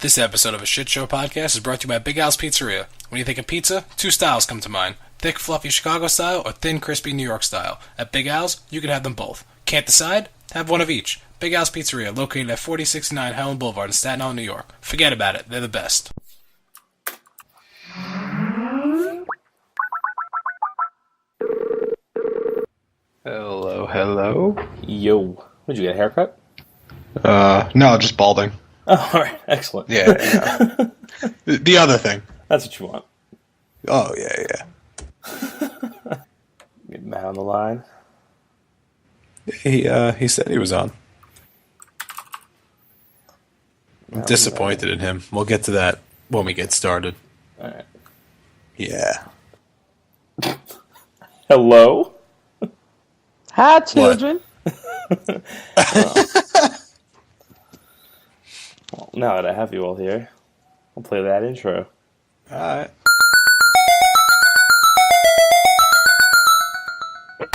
This episode of a Shit Show podcast is brought to you by Big Al's Pizzeria. When you think of pizza, two styles come to mind. Thick, fluffy Chicago style or thin, crispy New York style. At Big Al's, you can have them both. Can't decide? Have one of each. Big Al's Pizzeria, located at 4069 Highland Boulevard in Staten Island, New York. Forget about it. They're the best. Hello. Yo. Would you get a haircut? No, just balding. Oh, alright. Excellent. Yeah. The other thing. That's what you want. Oh, yeah. Get Matt on the line. He said he was on. I'm disappointed in him. We'll get to that when we get started. Alright. Yeah. Hello? Hi, children. Well, now that I have you all here, I'll play that intro. Alright.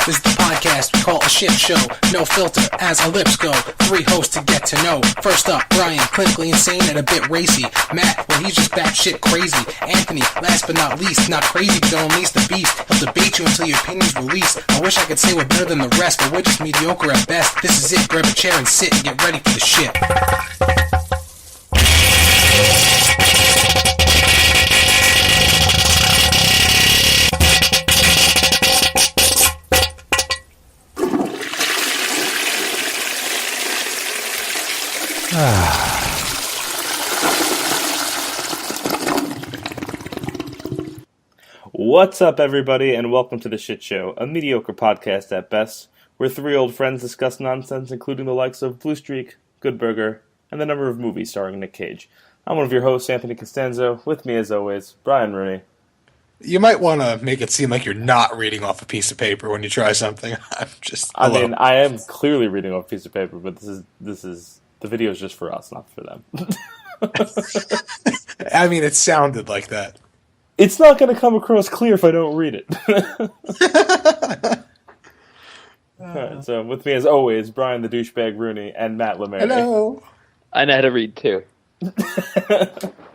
This is the podcast we call a shit show. No filter as our lips go. Three hosts to get to know. First up, Brian, clinically insane and a bit racy. Matt, well, he's just batshit crazy. Anthony, last but not least, not crazy but don't unleash the beast. He'll debate you until your opinion's released. I wish I could say we're better than the rest, but we're just mediocre at best. This is it. Grab a chair and sit and get ready for the shit. What's up, everybody, and welcome to The Shit Show, a mediocre podcast at best, where three old friends discuss nonsense, including the likes of Blue Streak, Good Burger, and the number of movies starring Nick Cage. I'm one of your hosts, Anthony Costanzo. With me, as always, Brian Rooney. You might want to make it seem like you're not reading off a piece of paper when you try something. I mean, I am clearly reading off a piece of paper, but this is the video is just for us, not for them. I mean, it sounded like that. It's not going to come across clear if I don't read it. Alright, so with me, as always, Brian the douchebag Rooney and Matt Lemare. Hello. I know how to read, too.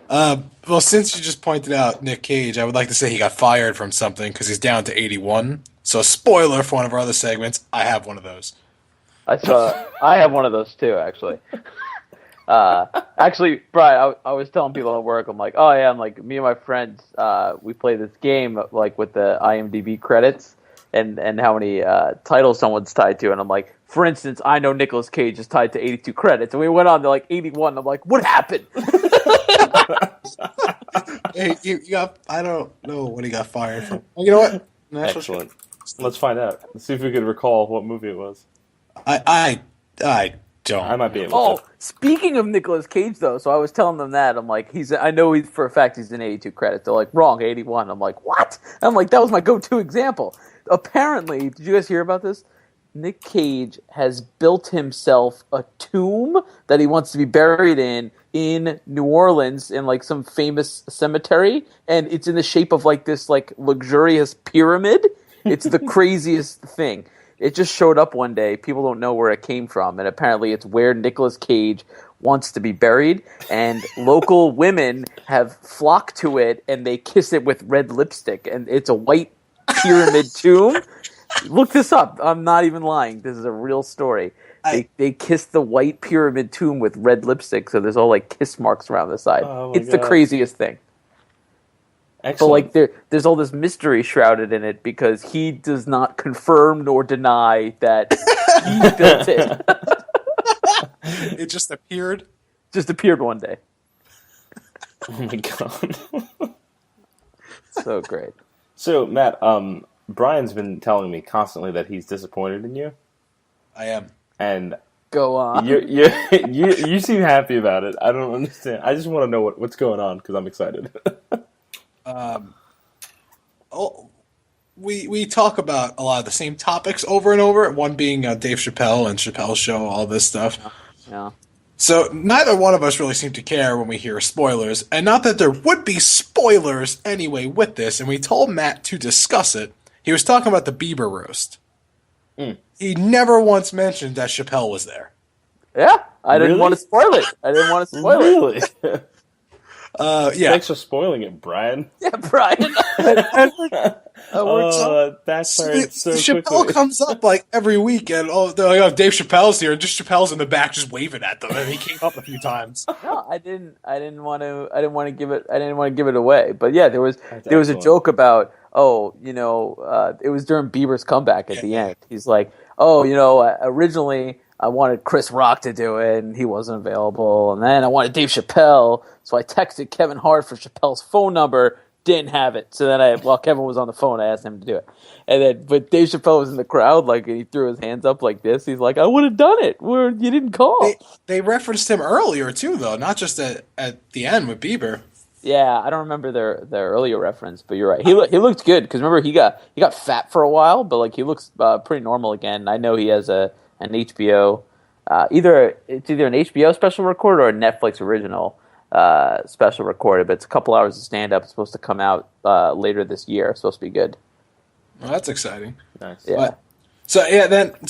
Well, since you just pointed out Nick Cage, I would like to say he got fired from something because he's down to 81. So, spoiler for one of our other segments, I have one of those. I have one of those, too, actually. Actually, Brian, I was telling people at work, I'm like, oh yeah, I'm like, me and my friends, we play this game, like, with the IMDb credits, and how many titles someone's tied to, and I'm like, for instance, I know Nicolas Cage is tied to 82 credits, and we went on to, like, 81, and I'm like, what happened? Hey, you got, I don't know what he got fired from. You know what? Excellent. Let's find out. Let's see if we can recall what movie it was. I don't. I might be able to. Speaking of Nicolas Cage, though, so I was telling them that, I'm like, I know for a fact he's in 82 credits. They're like, wrong, 81. I'm like, what? I'm like, that was my go-to example. Apparently, did you guys hear about this? Nick Cage has built himself a tomb that he wants to be buried in New Orleans in, like, some famous cemetery, and it's in the shape of, like, this, like, luxurious pyramid. It's the craziest thing. It just showed up one day. People don't know where it came from, and apparently it's where Nicolas Cage wants to be buried, and local women have flocked to it, and they kiss it with red lipstick, and it's a white pyramid tomb. Look this up. I'm not even lying. This is a real story. They kissed the white pyramid tomb with red lipstick, so there's all, like, kiss marks around the side. Oh it's the craziest thing. Excellent. But, like, there's all this mystery shrouded in it because he does not confirm nor deny that he built it. It just appeared? Just appeared one day. Oh my god. So great. So, Matt, Brian's been telling me constantly that he's disappointed in you. I am. And go on. You seem happy about it. I don't understand. I just want to know what's going on because I'm excited. We talk about a lot of the same topics over and over, one being Dave Chappelle and Chappelle's Show, all this stuff. Yeah. So neither one of us really seem to care when we hear spoilers, and not that there would be spoilers anyway with this, and we told Matt to discuss it. He was talking about the Bieber roast. He never once mentioned that Chappelle was there. Yeah, I didn't Really? want to spoil it. I didn't want to spoil it. Really? Yeah. Thanks for spoiling it, Brian. Yeah, Brian. That backfired so Chappelle quickly. comes up like every week, and they're like, "Oh, Dave Chappelle's here," and just Chappelle's in the back just waving at them, and he came up a few times. No, I didn't want to give it away. But yeah, there was a excellent. joke about, it was during Bieber's comeback at the end. He's like, originally I wanted Chris Rock to do it, and he wasn't available, and then I wanted Dave Chappelle, so I texted Kevin Hart for Chappelle's phone number. Didn't have it, so then while Kevin was on the phone, I asked him to do it, but Dave Chappelle was in the crowd, like, and he threw his hands up like this. He's like, "I would have done it. Where you didn't call." They referenced him earlier too, though, not just at the end with Bieber. Yeah, I don't remember their earlier reference, but you're right. He looked good because remember he got fat for a while, but like he looks pretty normal again. I know he has an HBO, either an HBO special record or a Netflix original. Special recorded, but it's a couple hours of stand up. It's supposed to come out later this year. It's supposed to be good. Well, that's exciting. Nice. Yeah. So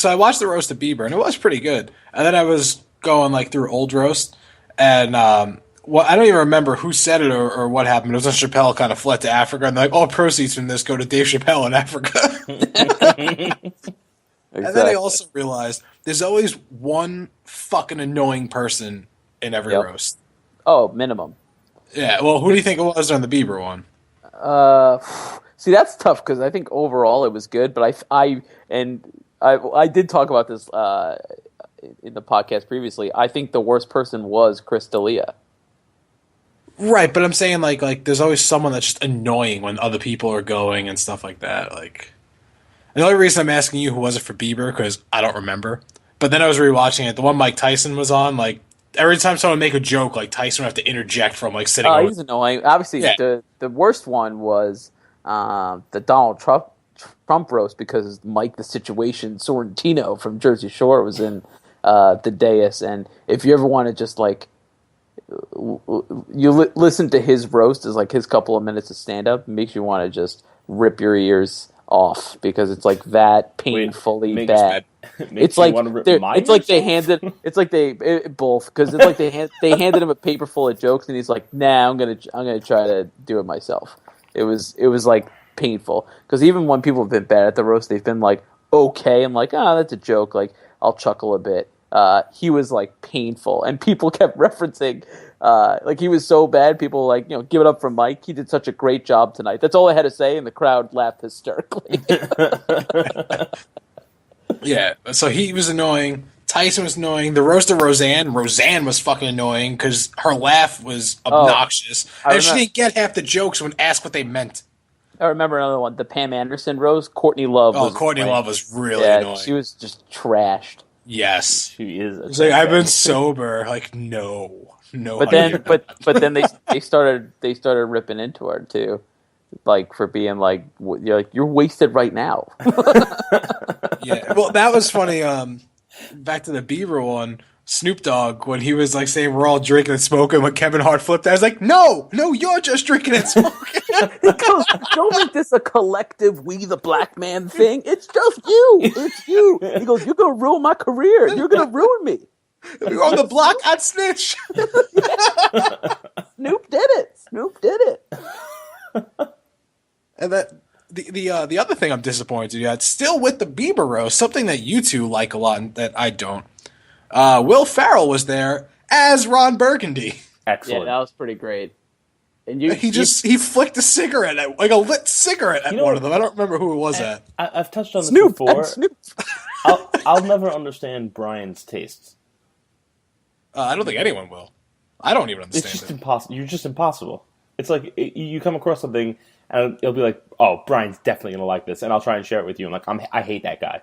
I watched the roast of Bieber, and it was pretty good. And then I was going like through old roast, and I don't even remember who said it or what happened. It was when Chappelle kind of fled to Africa, and like all proceeds from this go to Dave Chappelle in Africa. Exactly. And then I also realized there's always one fucking annoying person in every roast. Oh, minimum. Yeah, well, who do you think it was on the Bieber one? See, that's tough because I think overall it was good, but I did talk about this in the podcast previously. I think the worst person was Chris D'Elia. Right, but I'm saying like there's always someone that's just annoying when other people are going and stuff like that. Like, the only reason I'm asking you who was it for Bieber because I don't remember. But then I was rewatching it. The one Mike Tyson was on, like. Every time someone make a joke, like Tyson would have to interject from like sitting. He's annoying. Obviously, the worst one was the Donald Trump roast because Mike the Situation Sorrentino from Jersey Shore was in the dais, and if you ever want to just like listen to his roast as like his couple of minutes of stand up, makes you want to just rip your ears off because it's like that painfully bad. It's like they handed both because it's like they handed him a paper full of jokes and he's like, "Nah, I'm gonna try to do it myself." It was like painful because even when people have been bad at the roast, they've been like okay. I'm like, that's a joke. Like I'll chuckle a bit. He was like painful, and people kept referencing. Like he was so bad, people were like, give it up for Mike. He did such a great job tonight. That's all I had to say, and the crowd laughed hysterically. Yeah, so he was annoying. Tyson was annoying. The roast of Roseanne was fucking annoying because her laugh was obnoxious, and she didn't get half the jokes when asked what they meant. I remember another one, the Pam Anderson roast. Courtney Love. Courtney Love was really annoying. She was just trashed. Yes, she is. It's like I've been sober. Like no. But then they started ripping into her too, like for being like you're wasted right now. Yeah, well, that was funny. Back to the Bieber one, Snoop Dogg when he was like saying we're all drinking and smoking. When Kevin Hart flipped, I was like, no, you're just drinking and smoking. He goes, don't make this a collective we the black man thing. It's just you. It's you. He goes, you're gonna ruin my career. You're gonna ruin me. We're on the block, I'd snitch. Snoop did it. And that the other thing I'm disappointed at, still with the Bieber roast, something that you two like a lot and that I don't. Will Ferrell was there as Ron Burgundy. Excellent. Yeah, that was pretty great. And he flicked a cigarette at, like a lit cigarette at one of them. I don't remember who it was at. I've touched on this Snoop, before. Snoop. I'll never understand Brian's tastes. I don't think anyone will. I don't even understand It's just it. impossible. You're just impossible. It's like you come across something and it'll be like, "Oh, Brian's definitely gonna like this," and I'll try and share it with you. I'm like, I hate that guy.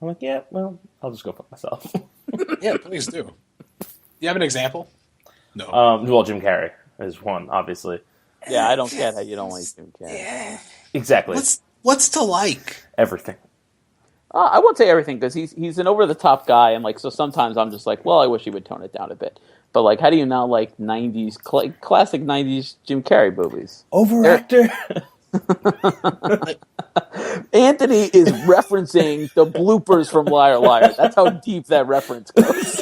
I'm like, yeah, well, I'll just go fuck myself. Yeah, please do. You have an example? No. Well, Jim Carrey is one, obviously. Yeah, I don't get how you don't like Jim Carrey. Yeah. Exactly. What's to like? Everything. I won't say everything because he's an over the top guy, and like so sometimes I'm just like, well, I wish he would tone it down a bit. But like, how do you not like '90s classic '90s Jim Carrey movies? Overactor. Anthony is referencing the bloopers from Liar Liar. That's how deep that reference goes.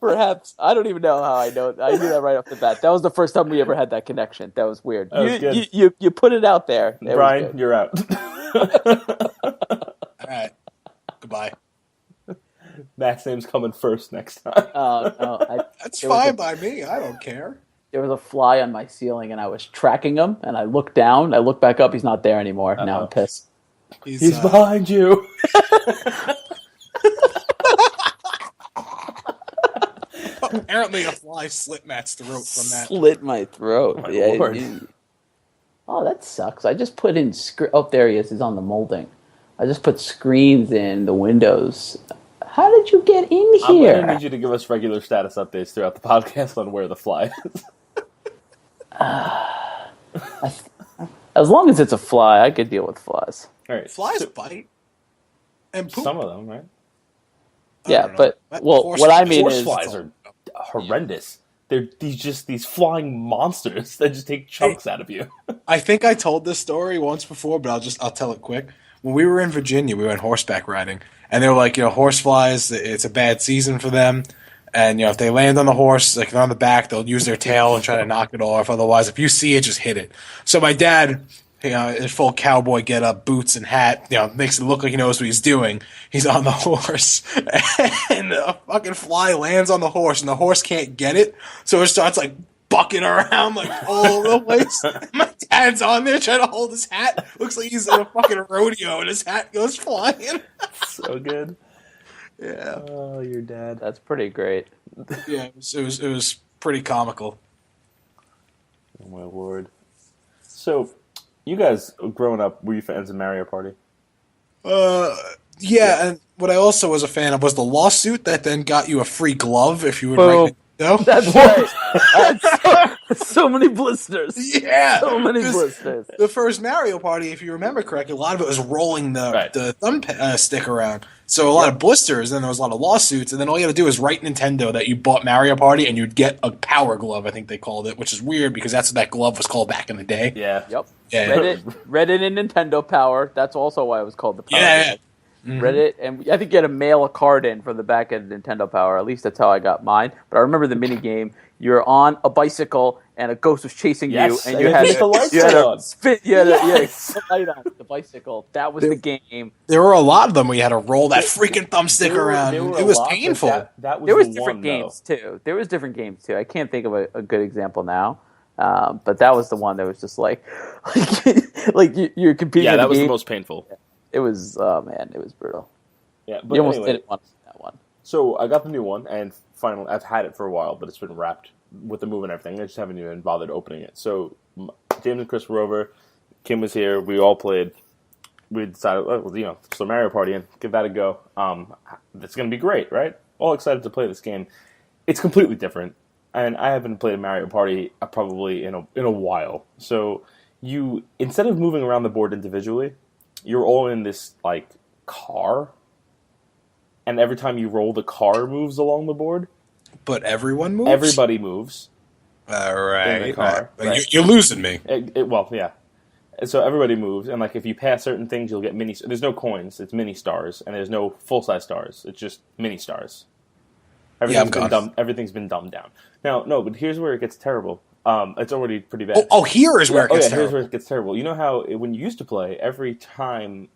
Perhaps. I don't even know how I know. I knew that right off the bat. That was the first time we ever had that connection. That was weird. That was good. You put it out there. It Brian, you're out. All right. Goodbye. Matt's name's coming first next time. No, That's fine by me. I don't care. there was a fly on my ceiling, and I was tracking him, and I looked down. I looked back up. He's not there anymore. Now I'm pissed. He's behind you. Apparently, a fly slit Matt's throat from that. Slit my throat. Oh, my Lord. Oh, that sucks. I just put in... Oh, there he is. He's on the molding. I just put screens in the windows. How did you get in I'm here? going to need you to give us regular status updates throughout the podcast on where the fly is. As long as it's a fly, I could deal with flies. All right. Flies bite and poop. Some of them, right? Yeah, don't know. but what I mean Horse is... flies are horrendous. They're these flying monsters that just take chunks out of you. I think I told this story once before, but I'll tell it quick. When we were in Virginia, we went horseback riding, and they were like, horseflies, it's a bad season for them, and if they land on the horse, like on the back, they'll use their tail and try to knock it off. Otherwise, if you see it, just hit it. So my dad, in full cowboy getup, boots and hat, makes it look like he knows what he's doing. He's on the horse, and a fucking fly lands on the horse, and the horse can't get it, so it starts like bucking around like all over the place. My dad's on there trying to hold his hat. Looks like he's in a fucking rodeo, and his hat goes flying. So good. Yeah. Oh, your dad. That's pretty great. Yeah, it was pretty comical. Oh, my Lord. So, you guys, growing up, were you fans of Mario Party? Yeah, and what I also was a fan of was the lawsuit that then got you a free glove if you would Boom. write no. That's right. So many blisters. Yeah, So many 'cause blisters. The first Mario Party, if you remember correctly, a lot of it was rolling the thumb stick around. So a lot of blisters, and there was a lot of lawsuits, and then all you had to do was write Nintendo that you bought Mario Party, and you'd get a power glove, I think they called it, which is weird because that's what that glove was called back in the day. Yeah. Yep. Yeah. Reddit and Nintendo Power. That's also why it was called the Power. Yeah. Glove. Reddit, and I think you had to mail a card in from the back end of Nintendo Power. At least that's how I got mine. But I remember the mini game. You're on a bicycle, and a ghost was chasing Yes, you, and you had the lights you had on. to spin. You had to the light on the bicycle. That was the game. There were a lot of them where you had to roll that freaking thumbstick around. There were It a was lot, but painful. That was There was the different one, games too. There was different games too. I can't think of a good example now. But that was the one that was just like you're competing. Yeah, in that the was game. the most painful. It was it was brutal. Yeah, but You almost anyway, didn't want to see that one. so I got the new one, and finally, I've had it for a while, but it's been wrapped with the move and everything. I just haven't even bothered opening it. So James and Chris were over. Kim was here. We all played. We decided, so Mario Party, and give that a go. It's going to be great, right? All excited to play this game. It's completely different, and I haven't played Mario Party probably in a while. So you, instead of moving around the board individually, you're all in this like car, and every time you roll, the car moves along the board. But everyone moves? Everybody moves. All right. In the car, right. You're losing me. Well, yeah. And so everybody moves, and like if you pass certain things, you'll get mini. There's no coins. It's mini stars, and there's no full size stars. It's just mini stars. Everything's been dumbed down. Now, no, but here's where it gets terrible. It's already pretty bad. Here is where it gets terrible. Here's where it gets terrible. You know how when you used to play, every time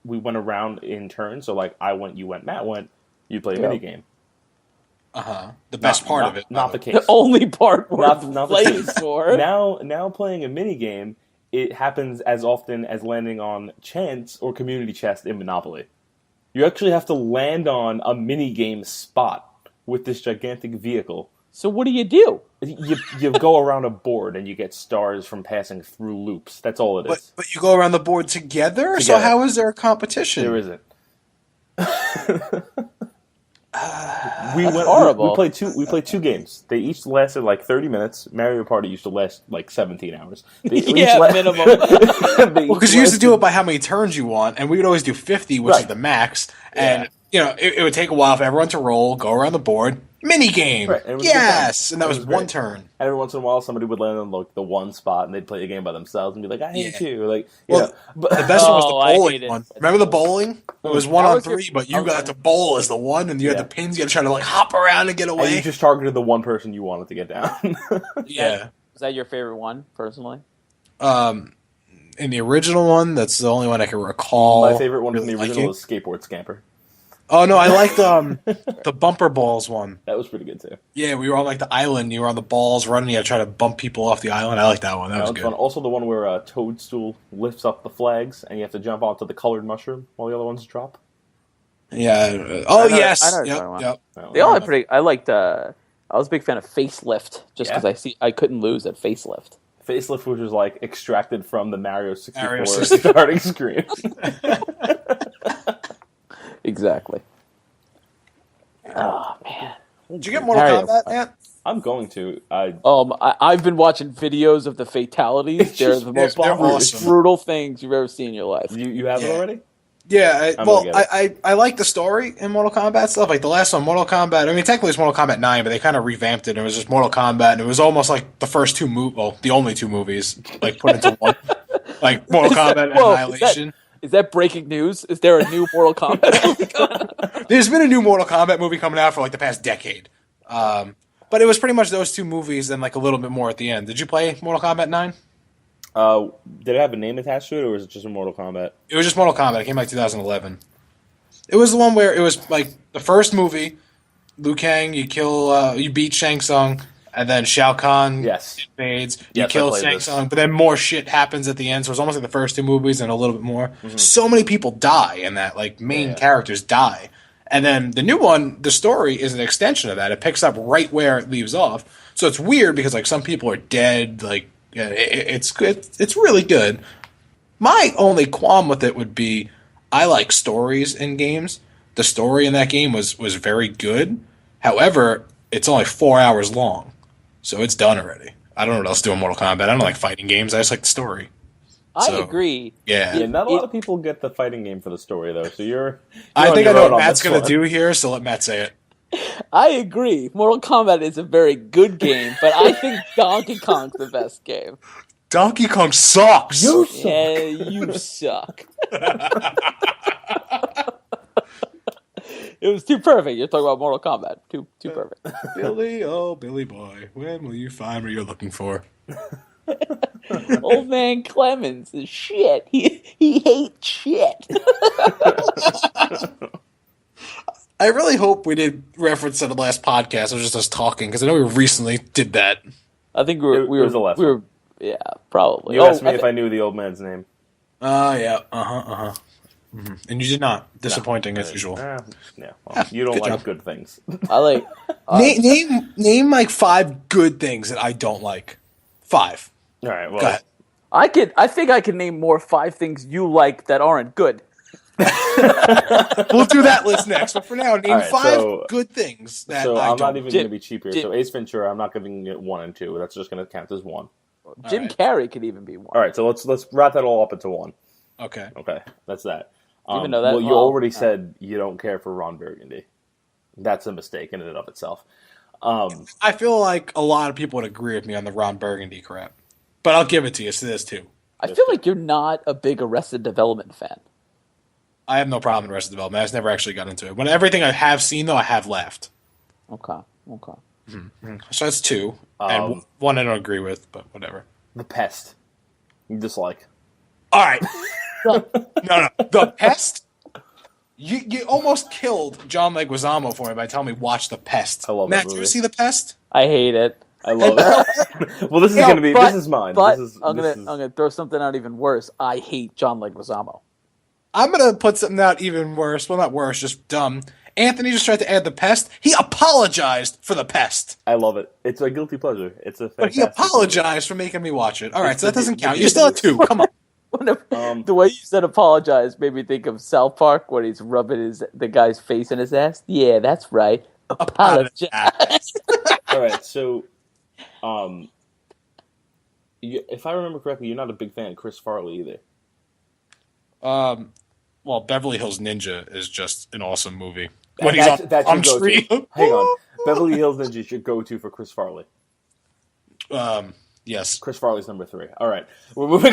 we went around in turns, so like I went, you went, Matt went, you play a mini game. The best part of it. Not the case. The only part worth Not the playing case. for. Now playing a mini game, it happens as often as landing on chance or community chest in Monopoly. You actually have to land on a mini game spot with this gigantic vehicle. So what do? You go around a board and you get stars from passing through loops. That's all it is. But you go around the board together? So how is there a competition? There isn't. Horrible. We played two games. They each lasted like 30 minutes. Mario Party used to last like 17 hours. Minimum. Well, because you used to do it by how many turns you want, and we would always do 50, which is the max. And, it would take a while for everyone to roll, go around the board, Mini game. Right, and it was a good Yes, time. and that It was was one great. turn. Every once in a while, somebody would land on like the one spot, and they'd play the game by themselves and be like, "I hate Yeah. you." Like, Well, but the best one was the Oh, I bowling hate it. one. Remember the bowling? It was one That on was your- three, but I you was got gonna- to bowl as the one, and you had Yeah. the pins. You had to try to like hop around and get and you away. just targeted the one person you wanted to get down. Yeah. Was that your favorite one, personally? In the original one, that's the only one I can recall. My favorite one from the really original liking. is Skateboard Scamper. Oh no, I liked the bumper balls one. That was pretty good too. Yeah, we were on like the island. You were on the balls running. You had to try to bump people off the island. I like that one. That was That was good. fun. Also, the one where Toadstool lifts up the flags, and you have to jump onto the colored mushroom while the other ones drop. Yeah. I know- Yes. I know what you're Yep. talking Yep. That They all one. had pretty. I liked. I was a big fan of Facelift, just Yeah. because I couldn't lose at Facelift. Facelift, which was like extracted from the Mario 64 Mario 64. starting screen. Exactly. Oh man. Did you get Mortal Mario. Kombat, Ant? I'm going to. I've been watching videos of the fatalities. They're the most They're brutal, awesome. brutal things you've ever seen in your life. You have it Yeah. already? Yeah, I'm well, gonna get I like the story in Mortal Kombat stuff. Like the last one, Mortal Kombat. I mean, technically it's Mortal Kombat 9, but they kind of revamped it. And it was just Mortal Kombat, and it was almost like the first two the only two movies, like put into one, like Mortal Kombat and Whoa, Annihilation. Is that breaking news? Is there a new Mortal Kombat movie coming out? There's been a new Mortal Kombat movie coming out for like the past decade, but it was pretty much those two movies and like a little bit more at the end. Did you play Mortal Kombat 9? Did it have a name attached to it, or was it just a Mortal Kombat? It was just Mortal Kombat. It came like 2011. It was the one where it was like the first movie. Liu Kang, you beat Shang Tsung, and then Shao Kahn Yes. invades. You Yes, I kill played Shang this. Tsung, but then more shit happens at the end. So it's almost like the first two movies and a little bit more. Mm-hmm. So many people die in that. Like main Yeah. characters die, and then the new one, the story is an extension of that. It picks up right where it leaves off. So it's weird because like some people are dead. Like yeah, it's good. It's really good. My only qualm with it would be I like stories in games. The story in that game was very good. However, it's only 4 hours long, so it's done already. I don't know what else to do in Mortal Kombat. I don't like fighting games. I just like the story. I So, agree. Yeah. Yeah, not a lot of people get the fighting game for the story, though. So you're I on think I your know own what on Matt's this going one. to do here, so let Matt say it. I agree. Mortal Kombat is a very good game, but I think Donkey Kong's the best game. Donkey Kong sucks. Yeah, you suck. It was too perfect. You're talking about Mortal Kombat. Too perfect. Billy, oh, Billy boy, when will you find what you're looking for? Old man Clemens is shit. He hates shit. I really hope we did reference to the last podcast. It was just us talking, because I know we recently did that. I think It was the last one. yeah, probably. You asked me if I knew the old man's name. Yeah, And you did not. Disappointing as usual. Yeah, well, you don't Good like job. good things. I like. Name like 5 good things that I don't like. 5. All right, well, Go ahead. I think I can name more 5 things you like that aren't good. We'll do that list next. But for now, name All right, 5 so- good things that so I I'm don't. not even Jim- going to be cheap here. Jim- So Ace Ventura, I'm not giving it 1 and 2. That's just going to count as 1. Jim right. Carrey could even be one. All right, so let's wrap that all up into 1. Okay. Okay, that's that. Even though that- well, you well, already said you don't care for Ron Burgundy. That's a mistake in and of itself. I feel like a lot of people would agree with me on the Ron Burgundy crap. But I'll give it to you. It's this too. I feel like you're not a big Arrested Development fan. I have no problem with Arrested Development. I just never actually got into it. When everything I have seen, though, I have laughed. Okay. So that's 2. And 1 I don't agree with, but whatever. The Pest. You dislike. All right. No. The Pest? You almost killed John Leguizamo for me by telling me watch The Pest. I love that Matt, did you movie. see The Pest? I hate it. I love it. Well, this is Yeah, going to be. But- This is mine. But This is, I'm this gonna throw something out even worse. I hate John Leguizamo. I'm going to put something out even worse. Well, not worse, just dumb. Anthony just tried to add The Pest. He apologized for The Pest. I love it. It's a guilty pleasure. It's a. But he fantastic apologized for making me watch it. All right, It's so that the- doesn't the count. deal You're still at is- 2. Come on. The way you said apologize made me think of South Park when he's rubbing the guy's face in his ass. Yeah, that's right. Apologize. All right, so, if I remember correctly, you're not a big fan of Chris Farley either. Well, Beverly Hills Ninja is just an awesome movie. when he's on Palm Street. Hang on. Beverly Hills Ninja is your go-to for Chris Farley. Yes. Chris Farley's number 3. All right, we're moving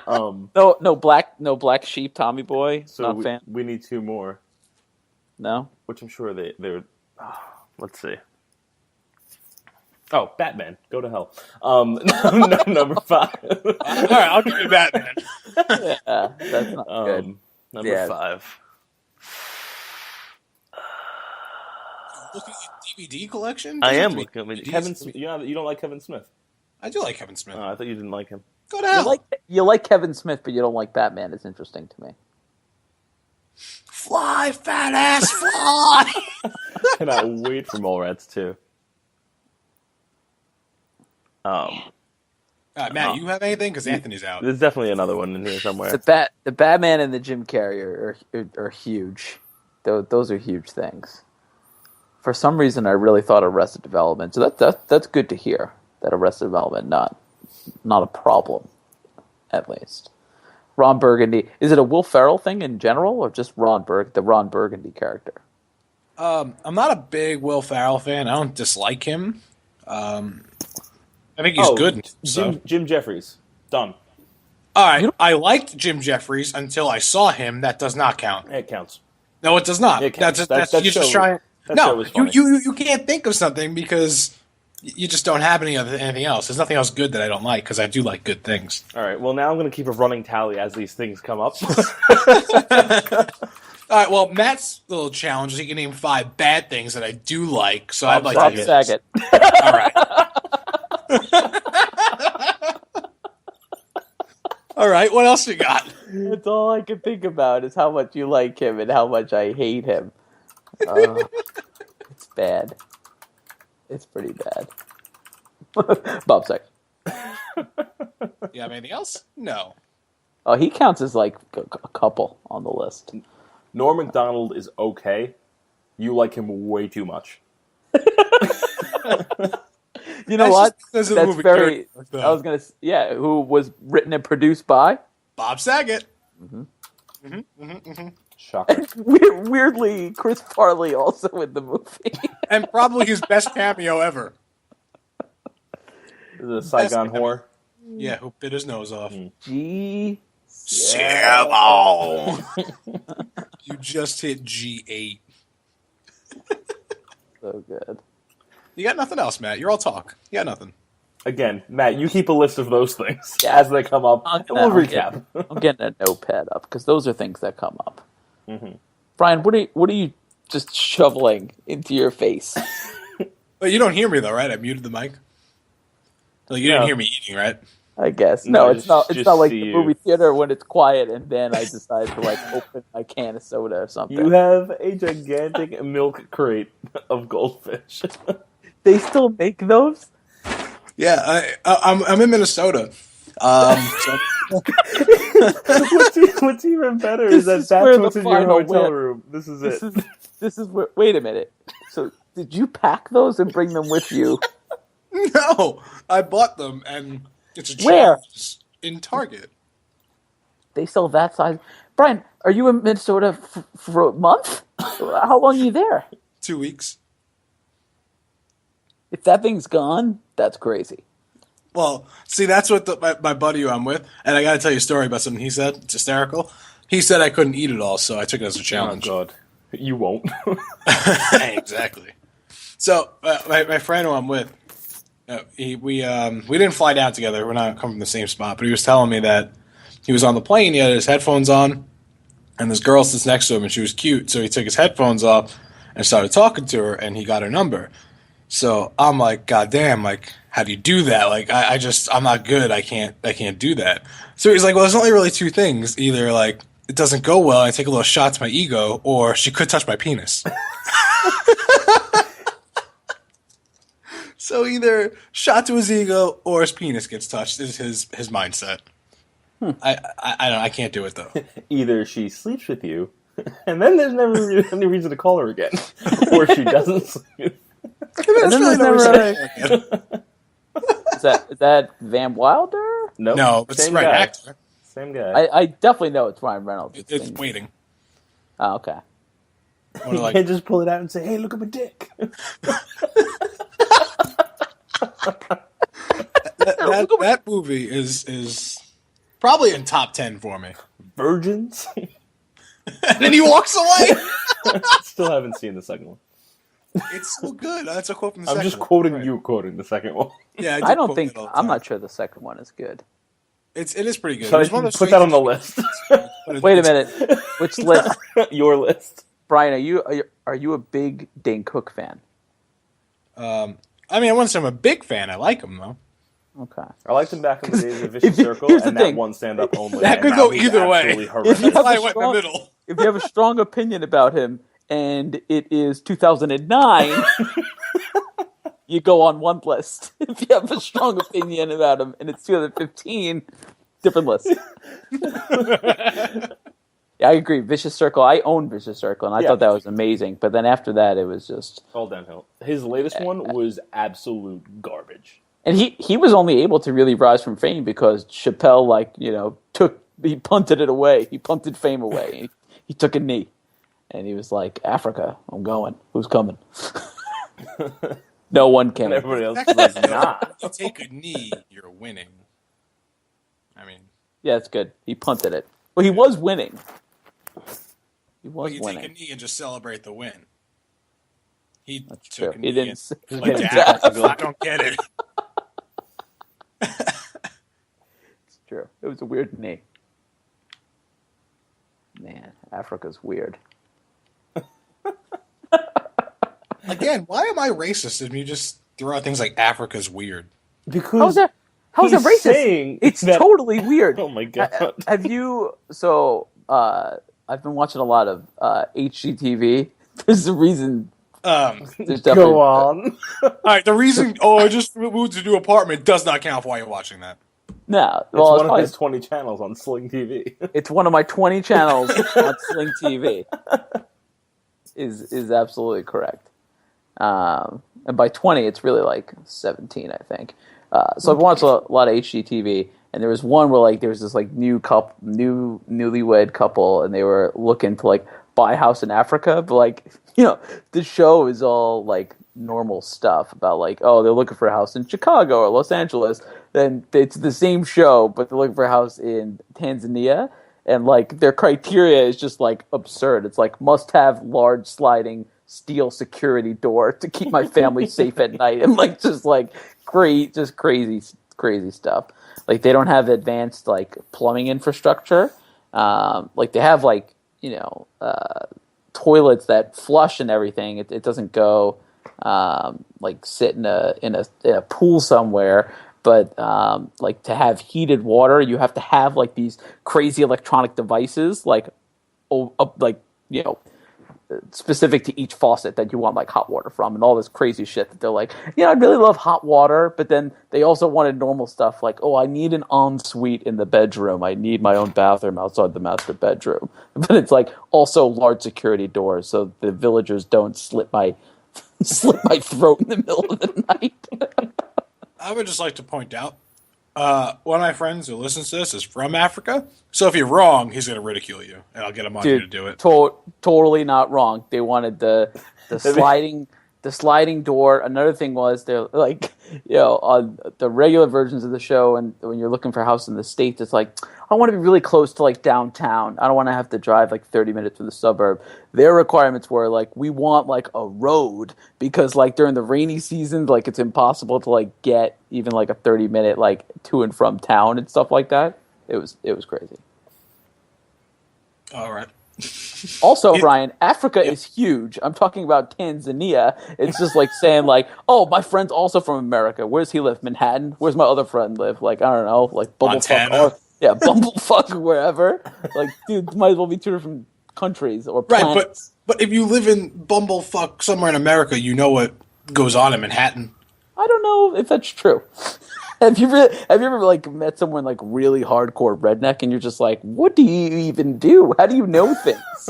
on. No black sheep, Tommy Boy. So Not fan. we need 2 more, No. which I'm sure they're. Let's see. Oh, Batman, go to hell. Number 5. All right, I'll give you Batman. Yeah, that's not good. Number 5. Looking at DVD collection? I Doesn't am have to looking. I be mean, DVDs. you don't like Kevin Smith. I do like Kevin Smith. I thought you didn't like him. Go to hell. You like Kevin Smith, but you don't like Batman. It's interesting to me. Fly, fat ass, fly! Cannot wait for Mallrats 2. Matt, you have anything? Because Anthony's out. There's definitely another one in here somewhere. The Batman and the Jim Carrey are huge. Those are huge things. For some reason, I really thought Arrested Development. So that's good to hear. That Arrested Development not a problem, at least. Ron Burgundy. Is it a Will Ferrell thing in general, or just the Ron Burgundy character? I'm not a big Will Ferrell fan. I don't dislike him. I think he's good. So. Jim Jeffries. Done. All right. I liked Jim Jeffries until I saw him. That does not count. It counts. No, it does not. It counts. That's That you're just show- trying. that No, show was funny. you can't think of something because you just don't have anything else. There's nothing else good that I don't like because I do like good things. All right. Well, now I'm going to keep a running tally as these things come up. All right. Well, Matt's little challenge is he can name 5 bad things that I do like. So I'd like Bob to do Saget. All right. All right. What else you got? That's all I can think about is how much you like him and how much I hate him. It's bad. It's pretty bad. Bob Saget. You have anything else? No. Oh, he counts as like a couple on the list. Norm Macdonald is okay. You like him way too much. You know That's what? just because of the That's movie very. character. I was gonna. Yeah, who was written and produced by? Bob Saget. Shocker. Weirdly, Chris Farley also in the movie. And probably his best cameo ever. The Saigon whore. Yeah, who bit his nose off. G. Sammo! You just hit G8. So good. You got nothing else, Matt. You're all talk. You got nothing. Again, Matt, you keep a list of those things as they come up, and we'll recap. I'm getting a notepad up because those are things that come up. Brian, what are you just shoveling into your face? But you don't hear me though, right? I muted the mic. Like, you didn't No. hear me eating, right? I guess No, it's not. It's just not like see the you. movie theater when it's quiet and then I decide to like open my can of soda or something. You have a gigantic milk crate of goldfish. They still make those? Yeah, I'm in Minnesota. So What's even better This is that is where that's the what's in your final hotel win. room. This is This it. is where. Wait a minute. So did you pack those and bring them with you? no, I bought them, and it's a Where? challenge in Target. They sell that size. Brian, are you in Minnesota for a month? How long are you there? 2 weeks. If that thing's gone, that's crazy. Well, see, that's what my buddy who I'm with, and I got to tell you a story about something he said. It's hysterical. He said I couldn't eat it all, so I took it as a Oh challenge. God, you won't. Exactly. So my friend who I'm with, we didn't fly down together. We're not coming from the same spot, but he was telling me that he was on the plane. He had his headphones on, and this girl sits next to him, and she was cute. So he took his headphones off and started talking to her, and he got her number. So I'm like, God damn, like, how do you do that? Like, I'm not good. I can't do that. So he's like, well, there's only really 2 things. Either like it doesn't go well, and I take a little shot to my ego, or she could touch my penis. So either shot to his ego or his penis gets touched is his mindset. I can't do it though. Either she sleeps with you, and then there's never really any reason to call her again, or she doesn't sleep. There's then really there's no never- reason to do it. Is that Van Wilder? Nope. No, it's Same right guy. actor. Same guy. I definitely know it's Ryan Reynolds. It's waiting. Oh, okay. Wanna, You can't just pull it out and say, "Hey, look at my dick." that movie is probably in top 10 for me. Virgins. And then he walks away. Still haven't seen the second one. It's so good. That's a quote from the I'm second just one. quoting Right. you quoting the second one. Yeah, I don't quote think it all the I'm time. not sure the second one is good. It is pretty good. So It's one of those put that on the list. but it- Wait a it's- minute, which list? Your list. Brian, are you a big Dane Cook fan? I mean, I wouldn't say I'm a big fan. I like him though. Okay. I liked him back in the days of Vicious Circle here's the and thing. that one stand-up only. That could and go was either way. absolutely If horrendous. you That's have why I a went in the strong- middle. If you have a strong opinion about him and it is 2009, you go on one list. If you have a strong opinion about him and it's 2015, different list. Yeah, I agree. Vicious Circle. I own Vicious Circle, and I thought that was amazing. But then after that, it was just All downhill. His latest one was absolute garbage. and he was only able to really rise from fame because Chappelle, he punted it away. He punted fame away. He took a knee, and he was like, "Africa, I'm going. Who's coming?" No one came. And everybody else Actually, was not. you take a knee, you're winning. I mean, Yeah, it's good. He punted it. Well, he was winning. He but was you winning. take a knee and just celebrate the win. He That's took true. a knee He didn't. and say- Just like, get "Dad, it. I don't get it. It's true. It was a weird knee. Man, Africa's weird. Again, why am I racist if you just throw out things like Africa's weird? Because How's that? How's that he's racist? saying It's that- totally weird. Oh my god. Have you? So I've been watching a lot of HGTV. There's a reason. There's definitely, Go on. All right, the reason, I just moved to a new apartment does not count for why you're watching that. No, It's well, one of probably- his 20 channels on Sling TV. it's one of my 20 channels on Sling TV. Is absolutely correct. And by 20, it's really like 17, I think. So I've watched a lot of HGTV, and there was one where there was this newlywed couple, and they were looking to buy a house in Africa, but the show is all normal stuff about they're looking for a house in Chicago or Los Angeles. Then it's the same show, but they're looking for a house in Tanzania, and their criteria is just absurd. It's must have large sliding steel security door to keep my family safe at night, and crazy stuff. They don't have advanced plumbing infrastructure. They have toilets that flush and everything. It doesn't go sit in a pool somewhere. But to have heated water, you have to have these crazy electronic devices, specific to each faucet that you want hot water from, and all this crazy shit that they're I'd really love hot water, but then they also wanted normal stuff I need an ensuite in the bedroom, I need my own bathroom outside the master bedroom, but it's also large security doors so the villagers don't slit my throat in the middle of the night. I would just like to point out, one of my friends who listens to this is from Africa, so if you're wrong, he's going to ridicule you, and I'll get him on here to do it. Totally not wrong. They wanted the sliding door. Another thing was they're on the regular versions of the show, and when you're looking for a house in the States, it's I want to be really close to downtown. I don't want to have to drive 30 minutes to the suburb. Their requirements were we want a road, because during the rainy seasons it's impossible to get even a 30-minute to and from town and stuff like that. It was crazy. All right. Also, Brian, Africa is huge. I'm talking about Tanzania. It's just saying oh, my friend's also from America. Where's he live? Manhattan? Where's my other friend live? I don't know, Bumblefuck. Montana? Bumblefuck, wherever. Dude, might as well be two different countries or planets. Right, but if you live in Bumblefuck somewhere in America, you know what goes on in Manhattan. I don't know if that's true. Have you ever met someone really hardcore redneck and you're just what do you even do? How do you know things?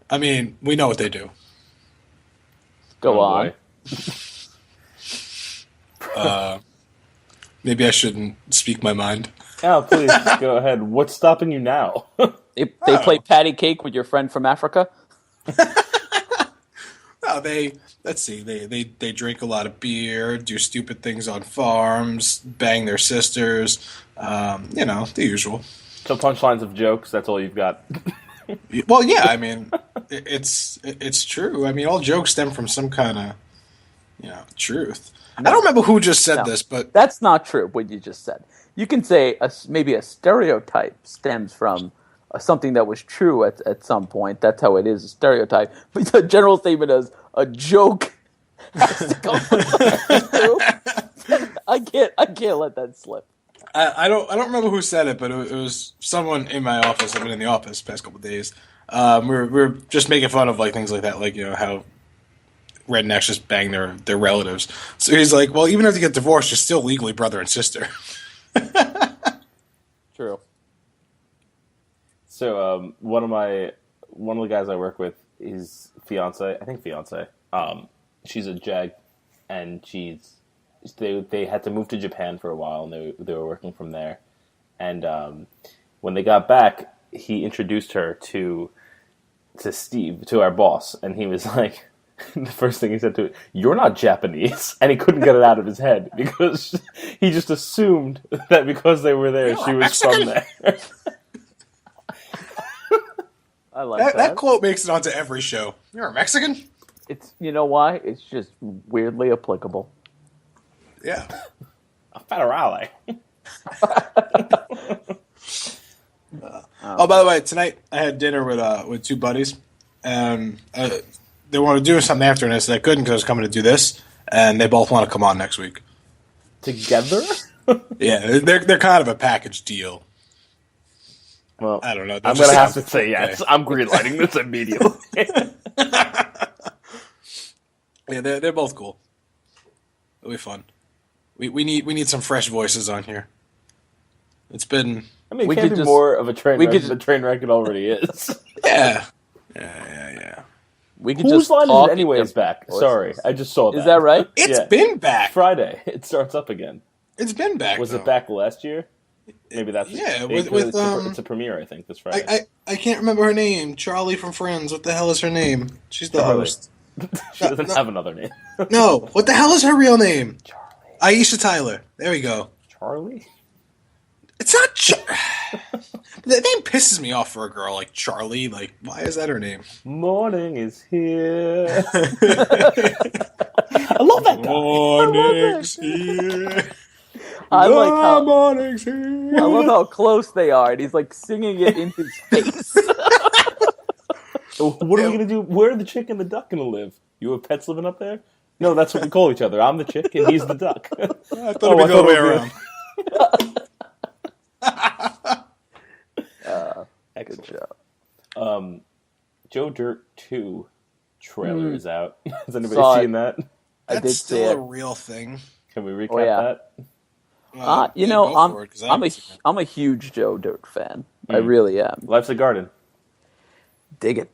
I mean, we know what they do. Go on. Maybe I shouldn't speak my mind. Oh, please go ahead. What's stopping you now? They play patty cake with your friend from Africa. No, let's see. They drink a lot of beer, do stupid things on farms, bang their sisters. The usual. So punchlines of jokes. That's all you've got. Well, yeah. I mean, it's true. I mean, all jokes stem from some kind of truth. No. I don't remember who just said No. this, but That's not true, what you just said. You can say maybe a stereotype stems from something that was true at some point. That's how it is, a stereotype. But the general statement is a joke has to come from something true. I can't let that slip. I don't remember who said it, but it was someone in my office. I've been in the office the past couple of days. We're just making fun of like things like that, like how rednecks just bang their relatives. So he's like, well, even if you get divorced, you're still legally brother and sister. True. So one of the guys I work with, his fiance, she's a JAG, and they had to move to Japan for a while, and they were working from there. And when they got back, he introduced her to Steve, to our boss, and he was like, the first thing he said to it, "You're not Japanese," and he couldn't get it out of his head because he just assumed that because they were there, she was Mexican? from there. I like that. That quote makes it onto every show. You're a Mexican? It's, you know why? It's just weirdly applicable. Yeah. A federale. Oh, by the way, tonight I had dinner with two buddies, and they wanted to do something after, and I said I couldn't because I was coming to do this, and they both want to come on next week. Together? Yeah, they're kind of a package deal. Well, I don't know. I'm going to have to say yes. I'm greenlighting this immediately. Yeah, they're both cool. It'll be fun. We need some fresh voices on here. It's been... I mean, We it can't could be just- more of a train we wreck could than the train wreck it already is. Yeah. We could Whose just line is talk it anyways in back? voices. Sorry, I just saw that. Is that right? It's Yeah. been back. Friday. It starts up again. It's been back. Was though. it back last year? Maybe that's Yeah, it's a premiere, I think, this Friday. I can't remember her name. Charlie from Friends. What the hell is her name? She's the Charlie. host. She doesn't have another name. No, what the hell is her real name? Charlie. Aisha Tyler. There we go. Charlie? It's not. That name pisses me off for a girl like Charlie. Like, why is that her name? Morning is here. I love that guy. Morning's here. I like how Morning's here. I love how close they are, and he's like singing it in his face. So what are we going to do? Where are the chick and the duck going to live? You have pets living up there? No, that's what we call each other. I'm the chick and he's the duck. I thought it'd be the other way around. Excellent. Joe Dirt 2 trailer is out. Has anybody Saw it. seen that? I did That's see still it. a real thing. Can we recap Oh, yeah. that? You Yeah, know, go for it, 'cause I I'm haven't seen it. a huge Joe Dirt fan. I really am. Life's a Garden. Dig it.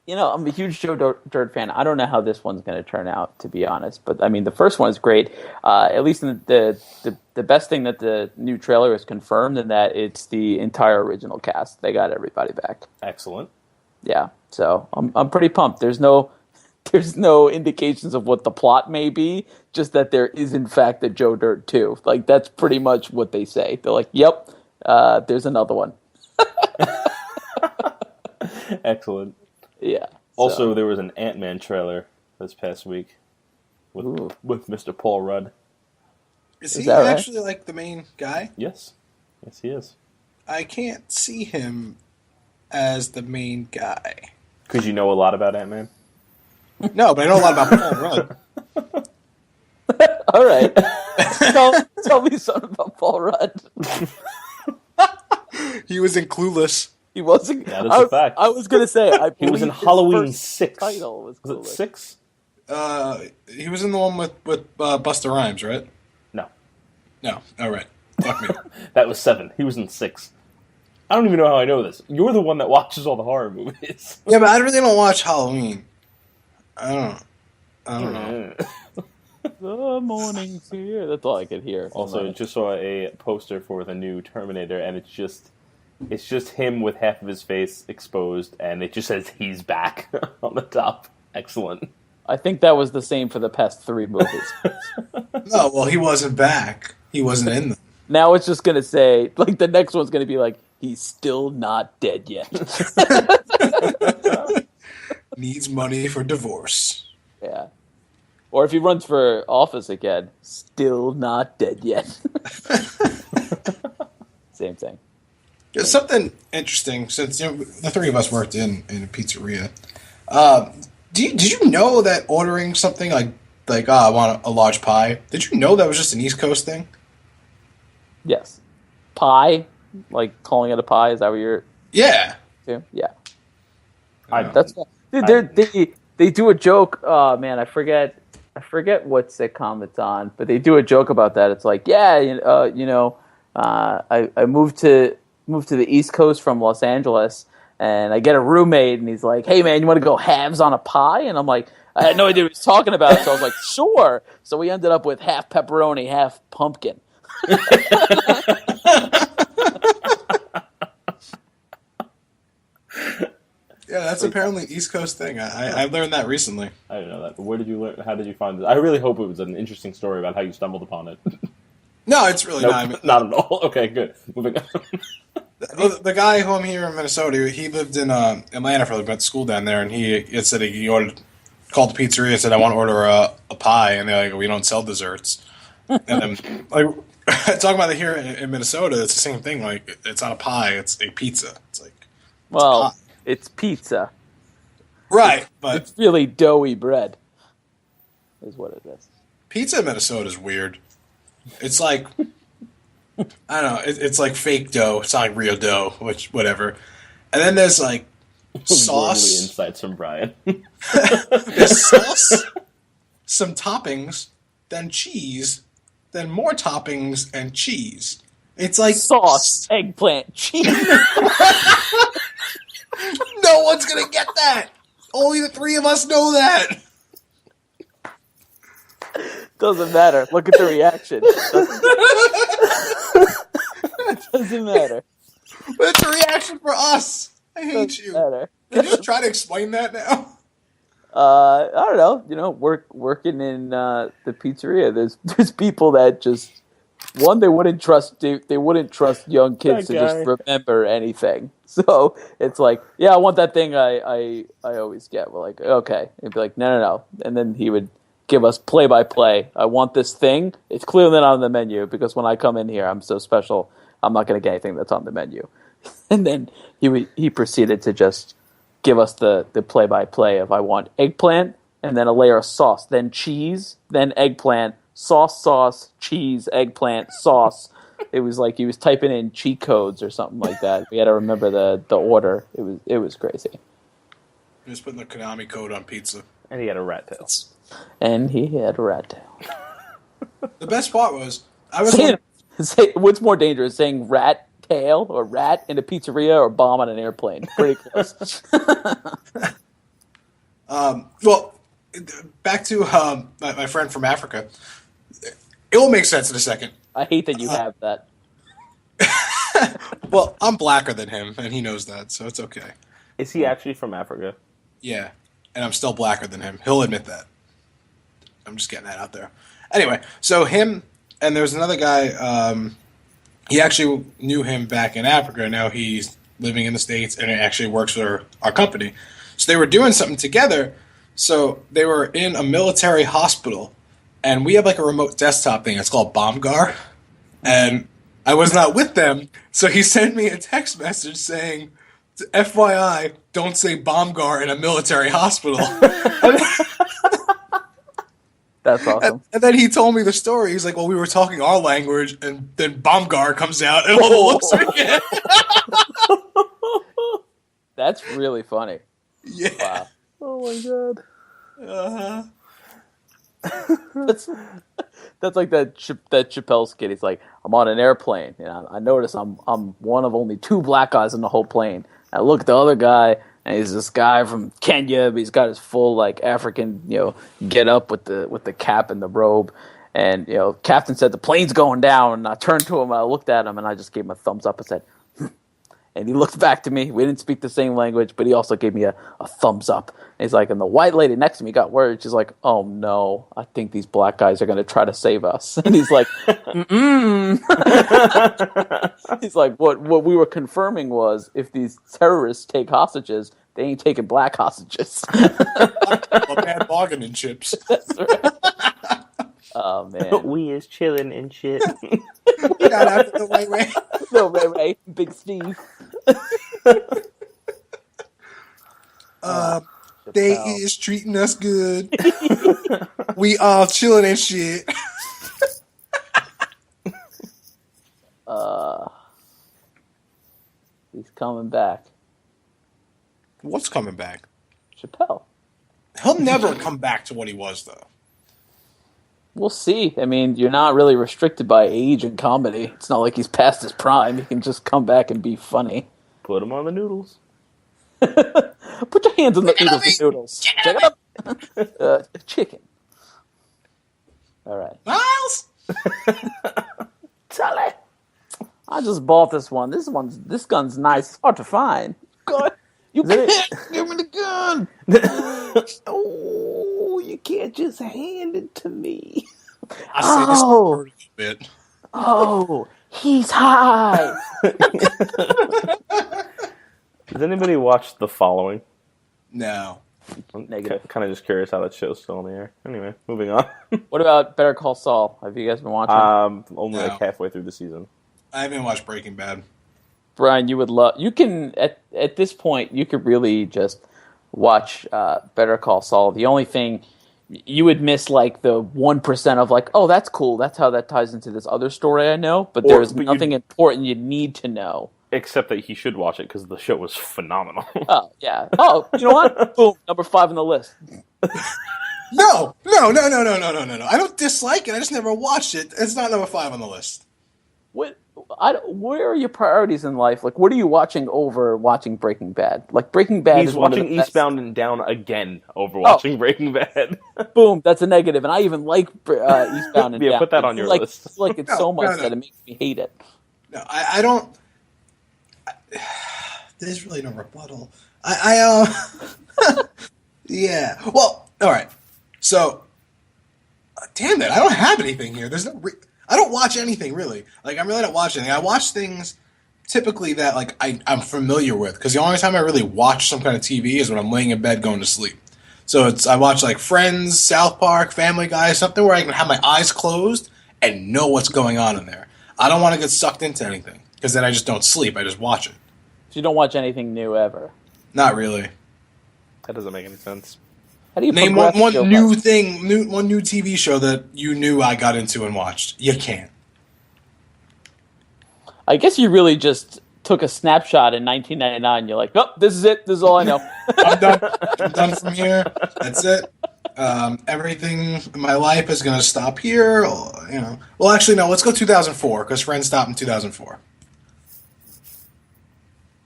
You know, I'm a huge Joe Dirt fan. I don't know how this one's going to turn out, to be honest. But I mean, the first one is great. At least in the best thing that the new trailer is confirmed, in that it's the entire original cast. They got everybody back. Excellent. Yeah, so I'm pretty pumped. There's no indications of what the plot may be, just that there is in fact a Joe Dirt 2. Like, that's pretty much what they say. They're like, "Yep, there's another one." Excellent. Yeah. Also, there was an Ant-Man trailer this past week with Mr. Paul Rudd. Is Is he that right? actually like the main guy? Yes. Yes, he is. I can't see him as the main guy. Because you know a lot about Ant-Man? No, but I know a lot about Paul Rudd. All right. tell me something about Paul Rudd. He was in Clueless. He wasn't. That is a fact. I was gonna say He was in believe his Halloween first 6. Title was Was it Clueless. 6? He was in the one with Busta Rhymes, right? No. No. All right. Fuck me. That was 7. He was in 6. I don't even know how I know this. You're the one that watches all the horror movies. Yeah, but I really don't watch Halloween. I don't know. The morning's here. That's all I could hear. Also, just saw a poster for the new Terminator, and it's just It's just him with half of his face exposed, and it just says he's back on the top. Excellent. I think that was the same for the past 3 movies. No, well, he wasn't back. He wasn't in them. Now it's just going to say, like, the next one's going to be like, he's still not dead yet. Needs money for divorce. Yeah. Or if he runs for office again, still not dead yet. Same thing. There's something interesting, since the three of us worked in a pizzeria. Did you know that ordering something like I want a large pie, did you know that was just an East Coast thing? Yes. Pie? Like calling it a pie? Is that what you're... Yeah. Yeah. That's Dude, they do a joke. Oh man, I forget what sitcom it's on, but they do a joke about that. It's like, yeah, I moved to the East Coast from Los Angeles, and I get a roommate, and he's like, hey man, you want to go halves on a pie? And I'm like, I had no idea what he was talking about, so I was like, sure. So we ended up with half pepperoni, half pumpkin. Yeah, that's apparently an East Coast thing. I learned that recently. I didn't know that. But where did you learn? How did you find this? I really hope it was an interesting story about how you stumbled upon it. No, it's really Nope, not. I mean, not at all. Okay, good. Moving on. the guy who I'm here in Minnesota, he lived in Atlanta for a little bit, went to school down there, and he said he called the pizzeria and said, I want to order a pie, and they're like, we don't sell desserts. And then, like, talking about it here in Minnesota, it's the same thing. Like, it's not a pie, it's a pizza. It's like, Well, it's pizza. right, but It's really doughy bread, is what it is. pizza in Minnesota is weird. It's like, I don't know, it's like fake dough. It's not like real dough, which, whatever. And then there's like Worldly sauce. insights from Brian. There's sauce, some toppings, then cheese, then more toppings and cheese. It's like Sauce, eggplant, cheese. No one's gonna get that. Only the three of us know that. Doesn't matter. Look at the reaction. Doesn't matter. But it's a reaction for us. I hate Doesn't you. matter. Can you just try to explain that now? I don't know. Working in the pizzeria, there's people that just they wouldn't trust young kids That to just guy. remember anything. So it's like, yeah, I want that thing. I always get. We're like, okay. He'd be like, no, and then he would give us play by play. I want this thing. It's clearly not on the menu because when I come in here, I'm so special. I'm not going to get anything that's on the menu. And then he proceeded to just give us the play-by-play of I want eggplant, and then a layer of sauce, then cheese, then eggplant, sauce, cheese, eggplant, sauce. It was like he was typing in cheat codes or something like that. We had to remember the order. It was crazy. Just putting the Konami code on pizza. And he had a rat tail. And he had a rat tail. The best part was What's more dangerous, saying rat tail or rat in a pizzeria or bomb on an airplane? Pretty close. well, back to my friend from Africa. It will make sense in a second. I hate that you have that. Well, I'm blacker than him, and he knows that, so it's okay. Is he actually from Africa? Yeah, and I'm still blacker than him. He'll admit that. I'm just getting that out there. Anyway, so him and there's another guy. He actually knew him back in Africa. Now he's living in the States and he actually works for our company. So they were doing something together. So they were in a military hospital, and we have like a remote desktop thing. It's called Bombgar, and I was not with them. So he sent me a text message saying, FYI, don't say Bombgar in a military hospital. That's awesome. And then he told me the story. He's like, well, we were talking our language, and then Bombgar comes out, and all the looks again. That's really funny. Yeah. Wow. Oh my god. That's like that Chappelle skit. He's like, I'm on an airplane. I notice I'm one of only 2 black guys in the whole plane. I look at the other guy, and he's this guy from Kenya, but he's got his full like African, get up with the cap and the robe. And Captain said the plane's going down, and I turned to him, and I looked at him, and I just gave him a thumbs up and said, And he looked back to me. We didn't speak the same language, but he also gave me a thumbs up. And he's like, and the white lady next to me got worried. She's like, oh no, I think these black guys are going to try to save us. And he's like, mm-mm. He's like, what we were confirming was if these terrorists take hostages, they ain't taking black hostages. A bad bargaining chips. That's right. Oh, man. We is chilling and shit. Shout out to the Ray Ray. No, Ray, Big Steve. They is treating us good. We all chilling and shit. He's coming back. What's coming back? Chappelle. He'll never come back to what he was, though. We'll see. I mean, you're not really restricted by age in comedy. It's not like he's past his prime. He can just come back and be funny. Put him on the noodles. Put your hands on the noodles. Check it up. Chicken. All right. Miles? Charlie. I just bought this one. This gun's nice. It's hard to find. God, you can't give me the gun. Oh, you can't just hand it to me. I say this word a bit. Oh, he's high. Does anybody watch The Following? No. Negative. Kind of just curious how that show's still on the air. Anyway, moving on. What about Better Call Saul? Have you guys been watching? Only like halfway through the season. I haven't watched Breaking Bad. Brian, you would love. You can at this point you could really just watch Better Call Saul. The only thing you would miss like the 1% of like, oh, that's cool. That's how that ties into this other story I know. But there's nothing important you need to know. Except that he should watch it because the show was phenomenal. Oh yeah. Oh, you know what? Boom, number 5 on the list. No. I don't dislike it. I just never watched it. It's not number 5 on the list. Where are your priorities in life? Like, what are you watching over watching Breaking Bad? Like, Breaking Bad He's is one of watching the best. Eastbound and Down again over watching Breaking Bad. Boom, that's a negative. And I even like Eastbound and Down. Yeah, put that on your list. Like it so much that it makes me hate it. No, I don't. There's really no rebuttal. Yeah. Well, all right. So, damn it, I don't have anything here. There's no. I don't watch anything really. Like I really don't watch anything. I watch things typically that like I'm familiar with because the only time I really watch some kind of TV is when I'm laying in bed going to sleep. So I watch like Friends, South Park, Family Guy, something where I can have my eyes closed and know what's going on in there. I don't want to get sucked into anything because then I just don't sleep. I just watch it. So you don't watch anything new ever? Not really. That doesn't make any sense. How do you Name one new thing, one new TV show that you knew I got into and watched. You can't. I guess you really just took a snapshot in 1999. You're like, oh, this is it. This is all I know. I'm done. I'm done from here. That's it. Everything in my life is going to stop here. You know. Well, actually, no. Let's go 2004 because Friends stopped in 2004.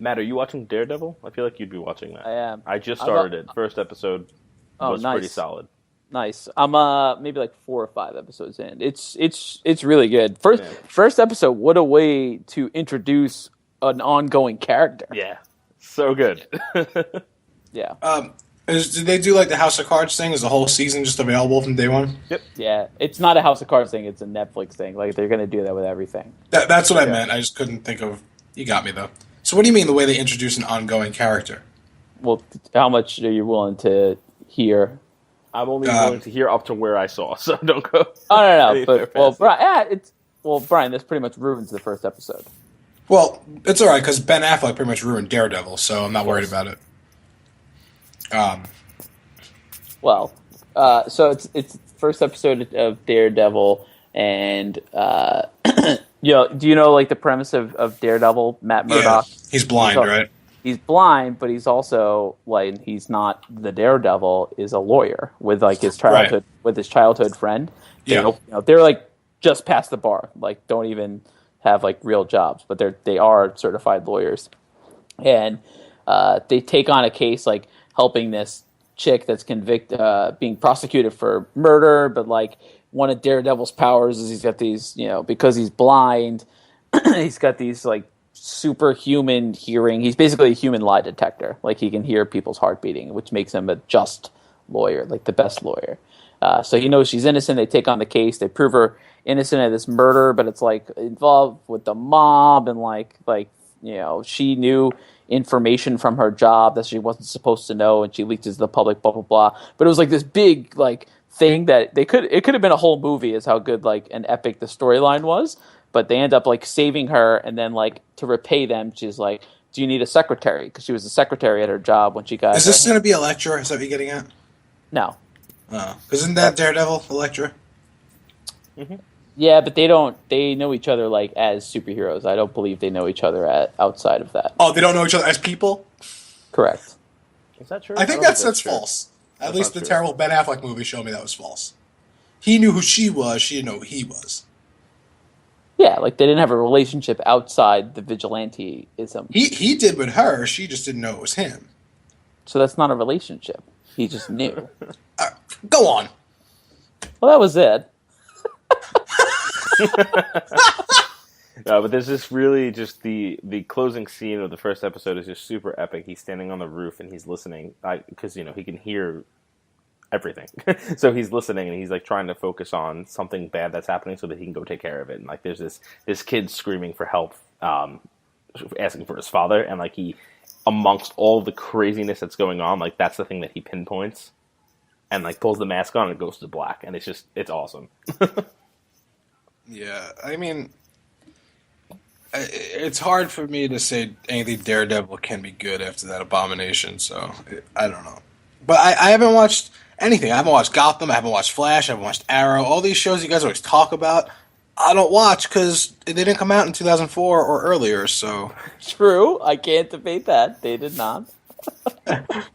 Matt, are you watching Daredevil? I feel like you'd be watching that. I am. I just started it. First episode was pretty solid. Nice. I'm maybe like 4 or 5 episodes in. It's really good. First episode. What a way to introduce an ongoing character. Yeah, so good. Yeah. Did they do like the House of Cards thing? Is the whole season just available from day one? Yep. Yeah, it's not a House of Cards thing. It's a Netflix thing. Like they're gonna do that with everything. That's what I meant. I just couldn't think of. You got me though. So what do you mean the way they introduce an ongoing character? Well, how much are you willing to hear? I'm only willing to hear up to where I saw, so don't go. Oh no. But Brian, this pretty much ruins the first episode. Well, it's all right because Ben Affleck pretty much ruined Daredevil, so I'm not worried about it. So it's first episode of Daredevil, and do you know like the premise of Daredevil? Matt Murdock. Yeah, he's blind, right? He's blind, but he's also like he's not the Daredevil. Is a lawyer with like his childhood friend. Yeah, they're like just past the bar. Like don't even have like real jobs, but they are certified lawyers, and they take on a case like helping this chick that's being prosecuted for murder, but like one of Daredevil's powers is he's got these, because he's blind, he's got these like superhuman hearing. He's basically a human lie detector. Like, he can hear people's heart beating, which makes him a just lawyer, like the best lawyer. So he knows she's innocent. They take on the case. They prove her innocent of this murder, but it's like involved with the mob, and like she knew information from her job that she wasn't supposed to know, and she leaked it to the public. Blah blah blah. But it was like this big thing that it could have been a whole movie, is how good an epic the storyline was. But they end up saving her, and then to repay them, she's like, "Do you need a secretary?" Because she was a secretary at her job when she got. Is this going to be Elektra? Is that what you're getting at? No. Oh, isn't that Daredevil, Elektra? Mm-hmm. Yeah, but they don't. They know each other as superheroes. I don't believe they know each other outside of that. Oh, they don't know each other as people? Correct. Is that true? I think that's false. At least the terrible Ben Affleck movie showed me that was false. He knew who she was. She didn't know who he was. Yeah, they didn't have a relationship outside the vigilanteism. He did with her. She just didn't know it was him. So that's not a relationship. He just knew. Go on. Well, that was it. No, but there's this really just the closing scene of the first episode is just super epic. He's standing on the roof and he's listening because he can hear everything. So he's listening and he's trying to focus on something bad that's happening so that he can go take care of it. And there's this kid screaming for help, asking for his father, and he, amongst all the craziness that's going on, that's the thing that he pinpoints and pulls the mask on and it goes to black, and it's awesome. Yeah, I mean, it's hard for me to say anything Daredevil can be good after that abomination, so I don't know. But I haven't watched anything. I haven't watched Gotham, I haven't watched Flash, I haven't watched Arrow. All these shows you guys always talk about, I don't watch because they didn't come out in 2004 or earlier, so... True, I can't debate that. They did not.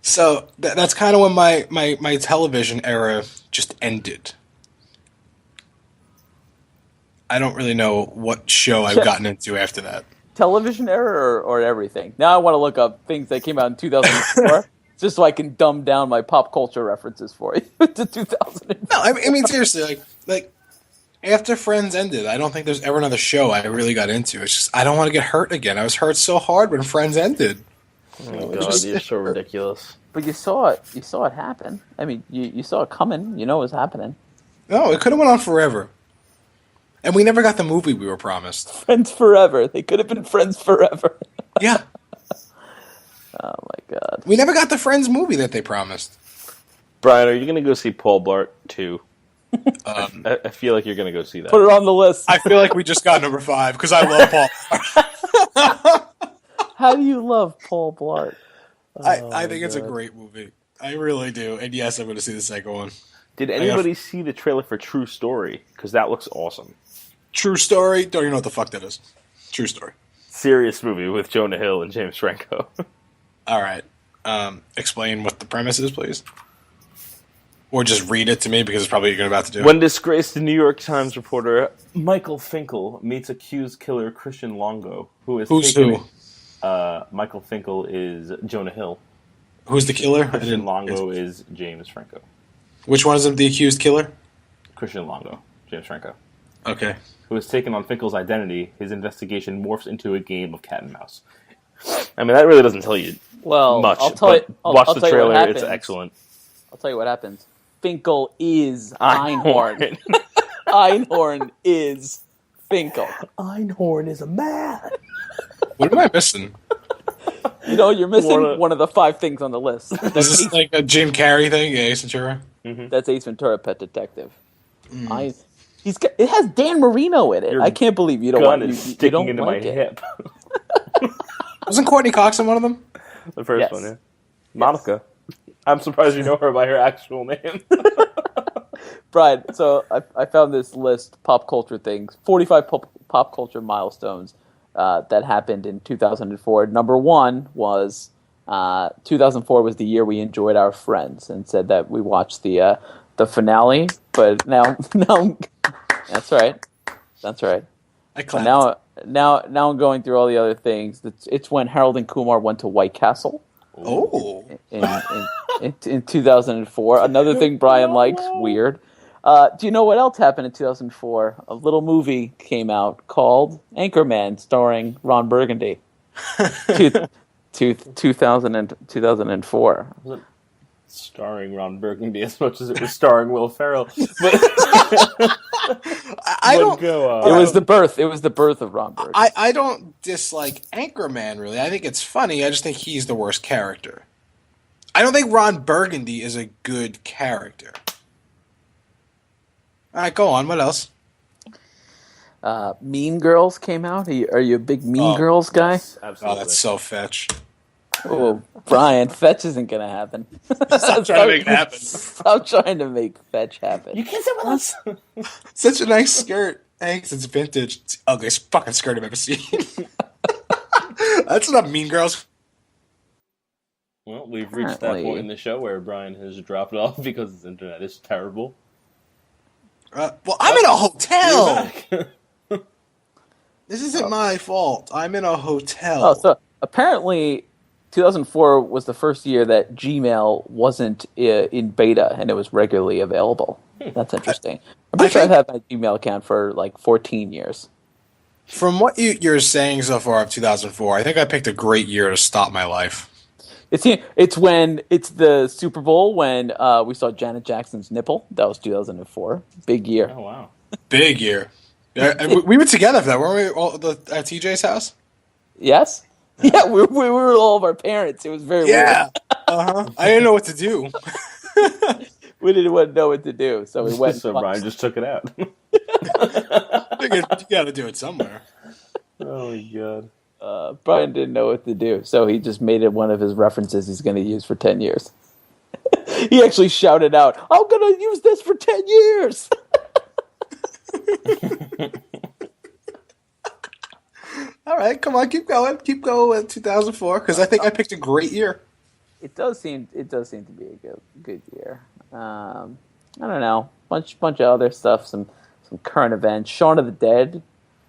So that's kind of when my television era just ended. I don't really know what show I've gotten into after that. Television era or everything? Now I want to look up things that came out in 2004 just so I can dumb down my pop culture references for you to 2004. No, I mean seriously, after Friends ended, I don't think there's ever another show I really got into. It's just I don't want to get hurt again. I was hurt so hard when Friends ended. Oh God, you're so ridiculous. But you saw it. You saw it happen. I mean, you saw it coming. You know it was happening. No, it could have went on forever. And we never got the movie we were promised. Friends forever. They could have been friends forever. Yeah. Oh my God. We never got the Friends movie that they promised. Brian, are you going to go see Paul Blart 2? I feel like you're going to go see that. Put it on the list. I feel like we just got number 5 because I love Paul. How do you love Paul Blart? I think it's a great movie. I really do. And yes, I'm going to see the second one. Did anybody see the trailer for True Story? Because that looks awesome. True Story? Don't even know what the fuck that is. True Story. Serious movie with Jonah Hill and James Franco. All right. Explain what the premise is, please. Or just read it to me because it's probably what you're about to do. When disgraced New York Times reporter Michael Finkel meets accused killer Christian Longo, who is Who's who? Michael Finkel is Jonah Hill. Who's the killer? Christian Longo is James Franco. Which one is the accused killer? Christian Longo, James Franco. Okay. Who has taken on Finkel's identity, his investigation morphs into a game of cat and mouse. I mean, that really doesn't tell you much. I'll tell you. Watch the tell you what trailer; happens. it's excellent. I'll tell you what happens. Finkel is Einhorn. Einhorn is Finkel. Einhorn is a man. What am I missing? You're missing one of the 5 things on the list. Is this like a Jim Carrey thing? Yeah, Ace Ventura? Mm-hmm. That's Ace Ventura, Pet Detective. It has Dan Marino in it. Your I can't believe you don't gun want is you sticking don't into like my it. hip. Wasn't Courtney Cox in one of them? The first Yes. one, yeah. Monica. I'm surprised you know her by her actual name. Brian, so I found this list, pop culture things, 45 pop culture milestones that happened in 2004. Number 1 was 2004 was the year we enjoyed our Friends, and said that we watched the finale. But now that's right. I clapped. Now I'm going through all the other things. It's when Harold and Kumar went to White Castle. Oh. In 2004. Another thing Brian likes, weird. Do you know what else happened in 2004? A little movie came out called Anchorman, starring Ron Burgundy. 2004. It wasn't starring Ron Burgundy as much as it was starring Will Ferrell. But I don't. go. It was the birth. It was the birth of Ron Burgundy. I don't dislike Anchorman really. I think it's funny. I just think he's the worst character. I don't think Ron Burgundy is a good character. All right, go on. What else? Mean Girls came out. Are you a big Mean Girls guy? Yes, absolutely. Oh, that's so fetch. Oh, Brian, fetch isn't going to happen. Stop trying to make it happen. Stop trying to make fetch happen. You can't sit with us. Such a nice skirt. Thanks, it's vintage. It's the ugliest fucking skirt I've ever seen. That's not Mean Girls. Well, we've reached that point in the show where Brian has dropped off because his internet is terrible. Well, I'm in a hotel. You're back. This isn't my fault. I'm in a hotel. Oh, so apparently 2004 was the first year that Gmail wasn't in beta and it was regularly available. That's interesting. I'm pretty sure I've had my Gmail account for like 14 years. From what you're saying so far of 2004, I think I picked a great year to stop my life. It's when it's the Super Bowl when we saw Janet Jackson's nipple. That was 2004. Big year. Oh, wow. Big year. Yeah, we were together for that, weren't we? All at TJ's house? Yes? Yeah, we were all of our parents. It was very weird. Uh-huh. I didn't know what to do. We didn't know what to do, so we went. So Brian just took it out. You got to do it somewhere. Oh, my God. Brian didn't know what to do, so he just made it one of his references he's going to use for 10 years. He actually shouted out, I'm going to use this for 10 years! All right, come on, keep going with 2004, because I think I picked a great year. It does seem to be a good year. I don't know, bunch of other stuff, some current events. Shaun of the Dead.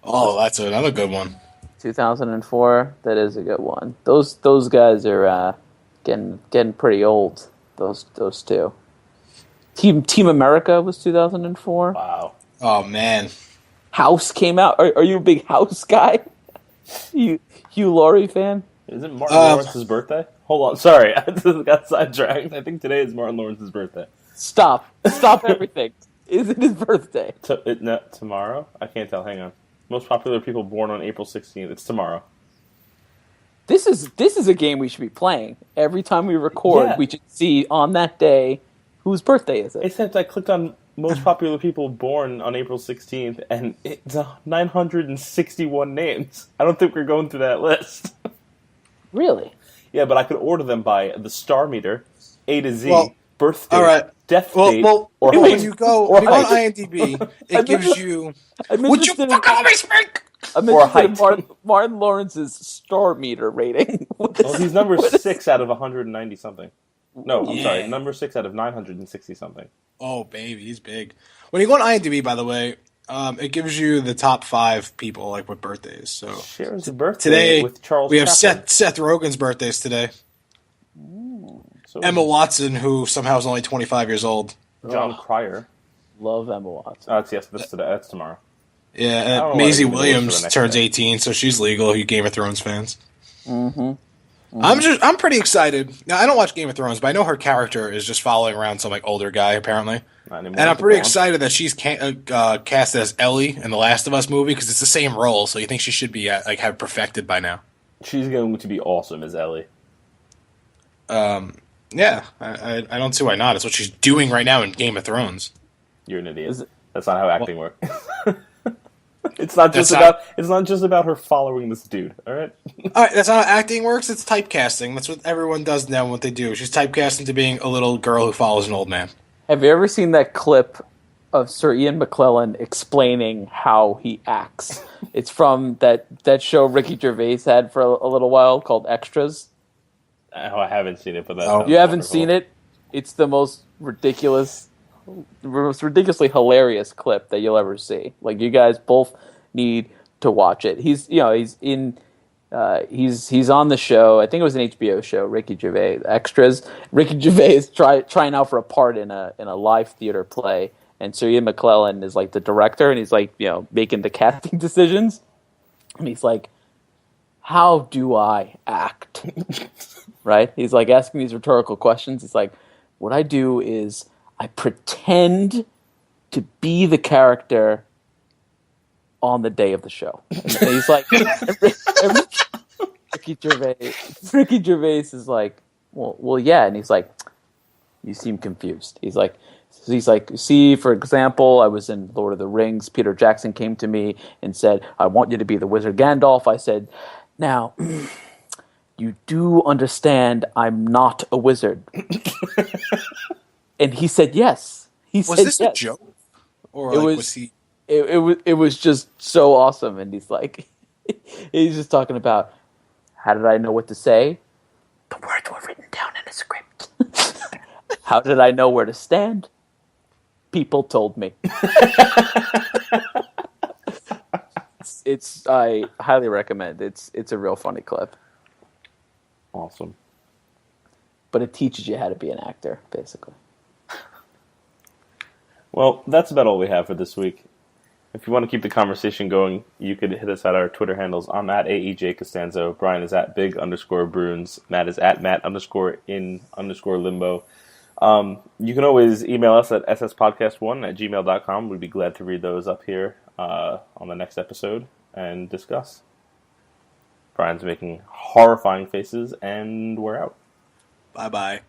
Oh, that's another good one. 2004. That is a good one. Those guys are getting pretty old. Those two. Team America was 2004. Wow. Oh man. House came out. Are you a big House guy? You Hugh Laurie fan? Isn't Martin Lawrence's birthday? Hold on, sorry, I just got sidetracked. I think today is Martin Lawrence's birthday. Stop everything. Is it his birthday? Tomorrow? I can't tell. Hang on. Most popular people born on April 16th. It's tomorrow. This is a game we should be playing. Every time we record, we should see on that day whose birthday is it. Except I clicked on most popular people born on April 16th, and it's 961 names. I don't think we're going through that list. Really? Yeah, but I could order them by the star meter, A to Z, birth date, all right. death date, or when you go on IMDb, it gives you. Would you fucking let me speak? I'm Or interested in Martin Lawrence's star meter rating. Well, he's number 6 out of 190 something. No, I'm sorry, number 6 out of 960 something. Oh, baby, he's big. When you go on IMDb, by the way, it gives you the top 5 people like with birthdays. So shares a birthday today with Charles. We have Chaplin. Seth Rogen's birthdays today. So Emma Watson, who somehow is only 25 years old. John Cryer. Love Emma Watson. That's today. That's tomorrow. Yeah, and Maisie Williams turns 18, so she's legal. You Game of Thrones fans. Mm-hmm. I'm pretty excited. Now I don't watch Game of Thrones, but I know her character is just following around some like older guy apparently. And I'm pretty excited that she's cast as Ellie in the Last of Us movie because it's the same role, so you think she should be have perfected by now. She's going to be awesome as Ellie. Yeah, I don't see why not. It's what she's doing right now in Game of Thrones. You're an idiot. That's not how acting works. It's not just about her following this dude. All right. All right. That's not how acting works. It's typecasting. That's what everyone does now. What they do. She's typecasting to being a little girl who follows an old man. Have you ever seen that clip of Sir Ian McClellan explaining how he acts? It's from that show Ricky Gervais had for a little while called Extras. Oh, I haven't seen it, but that's you haven't seen it. It's the most ridiculously hilarious clip that you'll ever see. Like you guys both need to watch it. He's on the show. I think it was an HBO show. Ricky Gervais Extras. Ricky Gervais is trying out for a part in a live theater play, and so Ian McClellan is like the director, and he's like, making the casting decisions, and he's like, how do I act? Right? He's like asking these rhetorical questions. He's like, what I do is I pretend to be the character on the day of the show. And he's like, Ricky Gervais is like, well, yeah. And he's like, you seem confused. He's like, see, for example, I was in Lord of the Rings. Peter Jackson came to me and said, I want you to be the wizard Gandalf. I said, now, you do understand I'm not a wizard. And he said, yes. Was this a joke? Or was he... It was just so awesome. And he's like, he's just talking about, how did I know what to say? The words were written down in a script. How did I know where to stand? People told me. I highly recommend. It's a real funny clip. Awesome. But it teaches you how to be an actor, basically. Well, that's about all we have for this week. If you want to keep the conversation going, you could hit us at our Twitter handles. I'm at AEJ Costanzo. Brian is at Big_Bruins. Matt is at Matt_in_limbo. You can always email us at sspodcast1@gmail.com. We'd be glad to read those up here on the next episode and discuss. Brian's making horrifying faces, and we're out. Bye-bye.